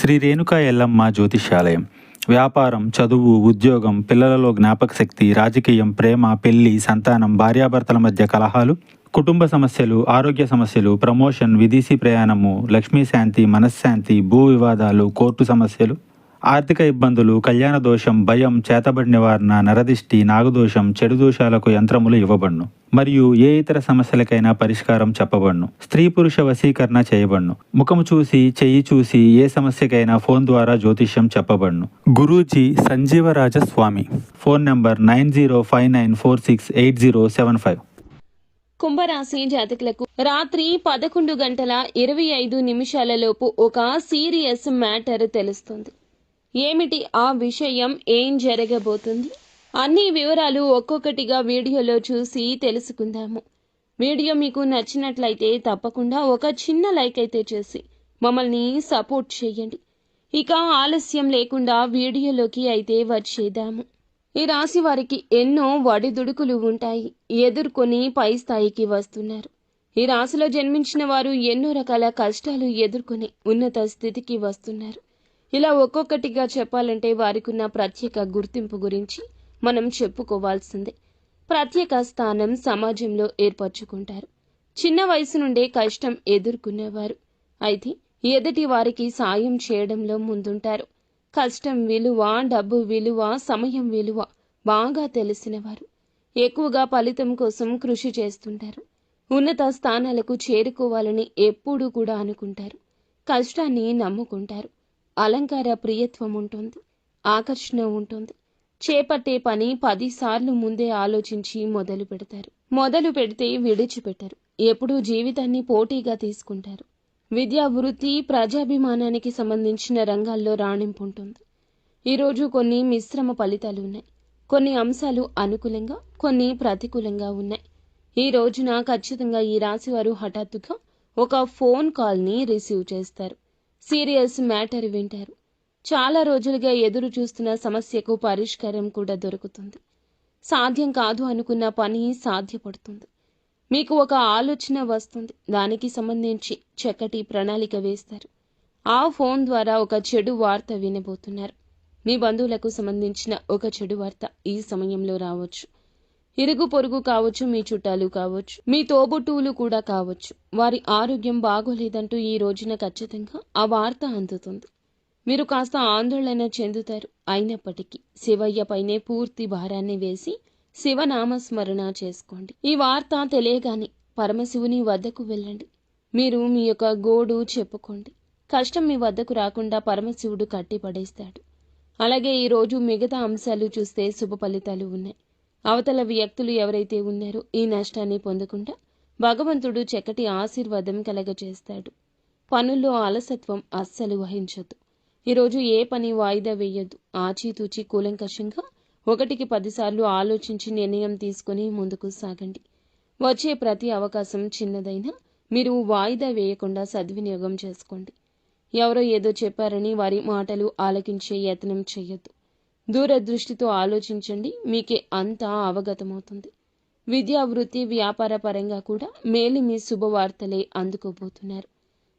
శ్రీ రేణుకా ఎల్లమ్మ జ్యోతిష్యాలయం. వ్యాపారం, చదువు, ఉద్యోగం, పిల్లలలో జ్ఞాపకశక్తి, రాజకీయం, ప్రేమ, పెళ్లి, సంతానం, భార్యాభర్తల మధ్య కలహాలు, కుటుంబ సమస్యలు, ఆరోగ్య సమస్యలు, ప్రమోషన్, విదేశీ ప్రయాణము, లక్ష్మీ శాంతి, మనశ్శాంతి, భూ వివాదాలు, కోర్టు సమస్యలు, ఆర్థిక ఇబ్బందులు, కళ్యాణ దోషం, భయం, చేతబడి నివారణ, నరదిష్టి, నాగదోషం, చెడు దోషాలకు యంత్రములు ఇవ్వబడును. మరియు ఏ ఇతర సమస్యలకైనా పరిష్కారం చెప్పబడును. స్త్రీ పురుష వశీకరణ చేయబడును. ముఖము చూసి, చెయ్యి చూసి ఏ సమస్యకైనా ఫోన్ ద్వారా జ్యోతిష్యం చెప్పబడును. గురూజీ సంజీవరాజ స్వామి. Phone number 9059468075. కుంభరాశి జాతకులకు రాత్రి 11:25 ఒక సీరియస్ మ్యాటర్ తెలుస్తుంది. ఏమిటి ఆ విషయం, ఏం జరగబోతుంది అన్ని వివరాలు ఒక్కొక్కటిగా వీడియోలో చూసి తెలుసుకుందాము. వీడియో మీకు నచ్చినట్లయితే తప్పకుండా ఒక చిన్న లైక్ అయితే చేసి మమ్మల్ని సపోర్ట్ చేయండి. ఇక ఆలస్యం లేకుండా వీడియోలోకి అయితే వచ్చేద్దాము. ఈ రాశి వారికి ఎన్నో వడిదుడుకులు ఉంటాయి, ఎదుర్కొని పై స్థాయికి వస్తున్నారు. ఈ రాశిలో జన్మించిన వారు ఎన్నో రకాల కష్టాలు ఎదుర్కొని ఉన్నత స్థితికి వస్తున్నారు. ఇలా ఒక్కొక్కటిగా చెప్పాలంటే వారికున్న ప్రత్యేక గుర్తింపు గురించి మనం చెప్పుకోవాల్సిందే. ప్రత్యేక స్థానం సమాజంలో ఏర్పరచుకుంటారు. చిన్న వయసు నుండే కష్టం ఎదుర్కొనేవారు. అయితే ఎదుటి వారికి సాయం చేయడంలో ముందుంటారు. కష్టం విలువ, డబ్బు విలువ, సమయం విలువ బాగా తెలిసినవారు. ఎక్కువగా ఫలితం కోసం కృషి చేస్తుంటారు. ఉన్నత స్థానాలకు చేరుకోవాలని ఎప్పుడూ కూడా అనుకుంటారు. కష్టాన్ని నమ్ముకుంటారు. అలంకార ప్రియత్వం ఉంటుంది, ఆకర్షణ ఉంటుంది. చేపట్టే పని 10 సార్లు ముందే ఆలోచించి మొదలు పెడతారు. మొదలు పెడితే విడిచిపెట్టరు. ఎప్పుడూ జీవితాన్ని పోటీగా తీసుకుంటారు. విద్యా, వృత్తి, ప్రజాభిమానానికి సంబంధించిన రంగాల్లో రాణింపు ఉంటుంది. ఈరోజు కొన్ని మిశ్రమ ఫలితాలు ఉన్నాయి. కొన్ని అంశాలు అనుకూలంగా, కొన్ని ప్రతికూలంగా ఉన్నాయి. ఈ రోజున ఖచ్చితంగా ఈ రాశి వారు హఠాత్తుగా ఒక ఫోన్ కాల్ని రిసీవ్ చేస్తారు. సీరియస్ మ్యాటర్ వింటారు. చాలా రోజులుగా ఎదురు చూస్తున్న సమస్యకు పరిష్కారం కూడా దొరుకుతుంది. సాధ్యం కాదు అనుకున్న పని సాధ్యపడుతుంది. మీకు ఒక ఆలోచన వస్తుంది. దానికి సంబంధించి చక్కటి ప్రణాళిక వేస్తారు. ఆ ఫోన్ ద్వారా ఒక చెడు వార్త వినబోతున్నారు. మీ బంధువులకు సంబంధించిన ఒక చెడు వార్త ఈ సమయంలో రావచ్చు. ఇరుగు పొరుగు కావచ్చు, మీ చుట్టాలు కావచ్చు, మీ తోబుట్టువులు కూడా కావచ్చు. వారి ఆరోగ్యం బాగోలేదంటూ ఈ రోజున ఖచ్చితంగా ఆ వార్త అందుతుంది. మీరు కాస్త ఆందోళన చెందుతారు. అయినప్పటికీ శివయ్య పైనే పూర్తి భారాన్ని వేసి శివనామస్మరణ చేసుకోండి. ఈ వార్త తెలియగానే పరమశివుని వద్దకు వెళ్ళండి. మీరు మీ యొక్క గోడు చెప్పుకోండి. కష్టం మీ వద్దకు రాకుండా పరమశివుడు కట్టిపడేస్తాడు. అలాగే ఈరోజు మిగతా అంశాలు చూస్తే శుభ ఫలితాలు ఉన్నాయి. అవతల వ్యక్తులు ఎవరైతే ఉన్నారో ఈ నష్టాన్ని పొందకుండా భగవంతుడు చక్కటి ఆశీర్వాదం కలగజేస్తాడు. పనుల్లో అలసత్వం అస్సలు వహించొద్దు. ఈరోజు ఏ పని వాయిదా వేయొద్దు. ఆచితూచి కూలంకషంగా 1కి 10 సార్లు ఆలోచించి నిర్ణయం తీసుకుని ముందుకు సాగండి. వచ్చే ప్రతి అవకాశం చిన్నదైనా మీరు వాయిదా వేయకుండా సద్వినియోగం చేసుకోండి. ఎవరో ఏదో చెప్పారని వారి మాటలు ఆలకించే యత్నం చేయొద్దు. దూరదృష్టితో ఆలోచించండి. మీకే అంతా అవగతమవుతుంది. విద్యా, వృత్తి, వ్యాపార పరంగా కూడా మేలిమి శుభవార్తలే అందుకోబోతున్నారు.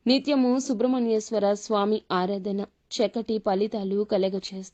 నిత్యము సుబ్రహ్మణ్యేశ్వర స్వామి ఆరాధన చక్కటి ఫలితాలు కలగచేస్తుంది.